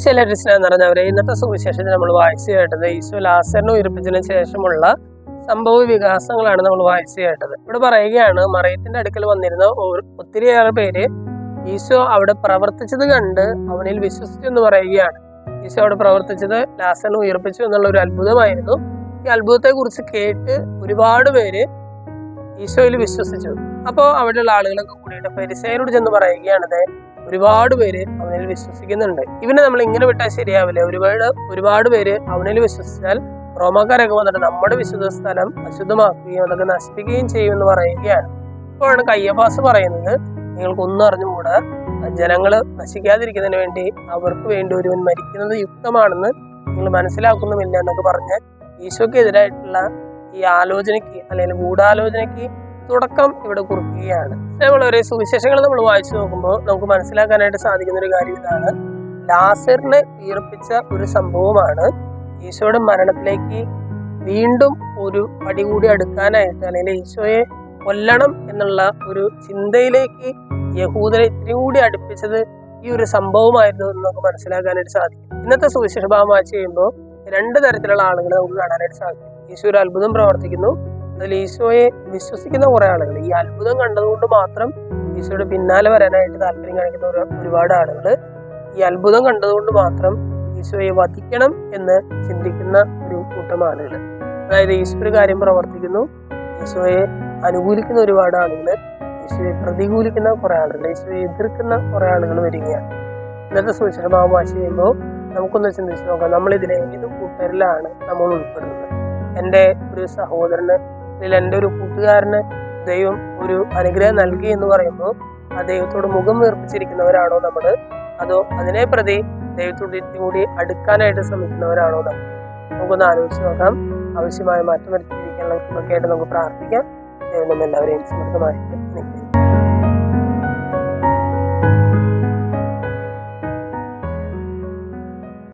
ചിലരുടെ സ്നേഹം നിറഞ്ഞവരെ, ഇന്നത്തെ സുവിശേഷത്തിൽ നമ്മൾ വായിച്ചു കേട്ടത് ഈശോ ലാസറിനെ ഉയർപ്പിച്ചതിന് ശേഷമുള്ള സംഭവ വികാസങ്ങളാണ് നമ്മൾ വായിച്ചു കേട്ടത്. ഇവിടെ പറയുകയാണ്, മറിയത്തിന്റെ അടുക്കൽ വന്നിരുന്ന ഒത്തിരിയേറെ പേര് ഈശോ അവിടെ പ്രവർത്തിച്ചത് കണ്ട് അവനിൽ വിശ്വസിച്ചു എന്ന് പറയുകയാണ്. ഈശോ അവിടെ പ്രവർത്തിച്ചത് ലാസറിനെ ഉയർപ്പിച്ചു എന്നുള്ള ഒരു അത്ഭുതമായിരുന്നു. ഈ അത്ഭുതത്തെ കുറിച്ച് കേട്ട് ഒരുപാട് പേര് ഈശോയിൽ വിശ്വസിച്ചു. അപ്പോൾ അവിടെയുള്ള ആളുകളൊക്കെ കൂടിയിട്ട് ഫരിസേയരോട് ചെന്ന് പറയുകയാണത്, ഒരുപാട് പേര് അവനിൽ വിശ്വസിക്കുന്നുണ്ട്, ഇവനെ നമ്മൾ ഇങ്ങനെ വിട്ടാൽ ശരിയാവില്ല. ഒരുപാട് പേര് അവനിൽ വിശ്വസിച്ചാൽ റോമാക്കാരൊക്കെ വന്നിട്ട് നമ്മുടെ വിശുദ്ധ സ്ഥലം അശുദ്ധമാക്കുകയും അതൊക്കെ നശിപ്പിക്കുകയും ചെയ്യുമെന്ന് പറയുകയാണ്. അപ്പോഴാണ് കയ്യഫാസ് പറയുന്നത്, നിങ്ങൾക്കൊന്നും അറിഞ്ഞുകൂടാ, ജനങ്ങൾ നശിക്കാതിരിക്കുന്നതിന് വേണ്ടി അവർക്ക് വേണ്ടി ഒരുവൻ മരിക്കുന്നത് യുക്തമാണെന്ന് നിങ്ങൾ മനസ്സിലാക്കുന്നുമില്ല എന്നൊക്കെ പറഞ്ഞ് ഈശോക്കെതിരായിട്ടുള്ള ഈ ആലോചനയ്ക്ക് അല്ലെങ്കിൽ ഗൂഢാലോചനയ്ക്ക് തുടക്കം ഇവിടെ കുറിക്കുകയാണ്. നമ്മളൊരു സുവിശേഷങ്ങൾ നമ്മൾ വായിച്ചു നോക്കുമ്പോൾ നമുക്ക് മനസ്സിലാക്കാനായിട്ട് സാധിക്കുന്ന ഒരു കാര്യം ഇതാണ്. ലാസറിനെ ഉയർപ്പിച്ച ഒരു സംഭവമാണ് ഈശോയുടെ മരണത്തിലേക്ക് വീണ്ടും ഒരു പടി കൂടി അടുക്കാനായിട്ട്, അല്ലെങ്കിൽ ഈശോയെ കൊല്ലണം എന്നുള്ള ഒരു ചിന്തയിലേക്ക് യഹൂദരെ ഇത്തിരി കൂടി അടുപ്പിച്ചത് ഈ ഒരു സംഭവമായിരുന്നു എന്ന് നമുക്ക് മനസ്സിലാക്കാനായിട്ട് സാധിക്കും. ഇന്നത്തെ സുവിശേഷ ഭാഗം വായിച്ചു കഴിയുമ്പോൾ രണ്ട് തരത്തിലുള്ള ആളുകളെ നമുക്ക് കാണാനായിട്ട് സാധിക്കും. ഈശോ ഒരു അത്ഭുതം പ്രവർത്തിക്കുന്നു, അതിൽ ഈശോയെ വിശ്വസിക്കുന്ന കുറെ ആളുകൾ, ഈ അത്ഭുതം കണ്ടതുകൊണ്ട് മാത്രം ഈശോയുടെ പിന്നാലെ വരാനായിട്ട് താല്പര്യം കാണിക്കുന്ന ഒരുപാട് ആളുകൾ, ഈ അത്ഭുതം കണ്ടതുകൊണ്ട് മാത്രം ഈശോയെ വധിക്കണം എന്ന് ചിന്തിക്കുന്ന ഒരു കൂട്ടം ആളുകൾ. അതായത് ഈശോ ഒരു കാര്യം പ്രവർത്തിക്കുന്നു, ഈശോയെ അനുകൂലിക്കുന്ന ഒരുപാട് ആളുകൾ, ഈശോയെ പ്രതികൂലിക്കുന്ന കുറെ ആളുകൾ, ഈശോയെ എതിർക്കുന്ന കുറെ ആളുകൾ വരികയാണ്. ഇന്നത്തെ സുവിശേഷ ഭാഗം വായിച്ചു കഴിയുമ്പോൾ നമുക്കൊന്ന് ചിന്തിച്ച് നോക്കാം, നമ്മൾ ഇതിലെ ഏത് കൂട്ടരിലാണ് നമ്മൾ ഉൾപ്പെടുന്നത്? എൻ്റെ ഒരു സഹോദരന് അല്ലെങ്കിൽ എൻ്റെ ഒരു കൂട്ടുകാരന് ദൈവം ഒരു അനുഗ്രഹം നൽകി എന്ന് പറയുമ്പോൾ ആ ദൈവത്തോട് മുഖം വീർപ്പിച്ചിരിക്കുന്നവരാണോ നമ്മൾ? അതോ അതിനെ പ്രതി ദൈവത്തോട് കൂടി അടുക്കാനായിട്ട് ശ്രമിക്കുന്നവരാണോ നമ്മൾ? നമുക്കൊന്ന് ആലോചിച്ച് നോക്കാം. ആവശ്യമായ മാറ്റം വരുത്തിയിരിക്കാനൊക്കെ ആയിട്ട് നമുക്ക് പ്രാർത്ഥിക്കാം. ദൈവം എല്ലാവരെയും സമൃദ്ധമായിട്ട് അനുഗ്രഹിക്കും.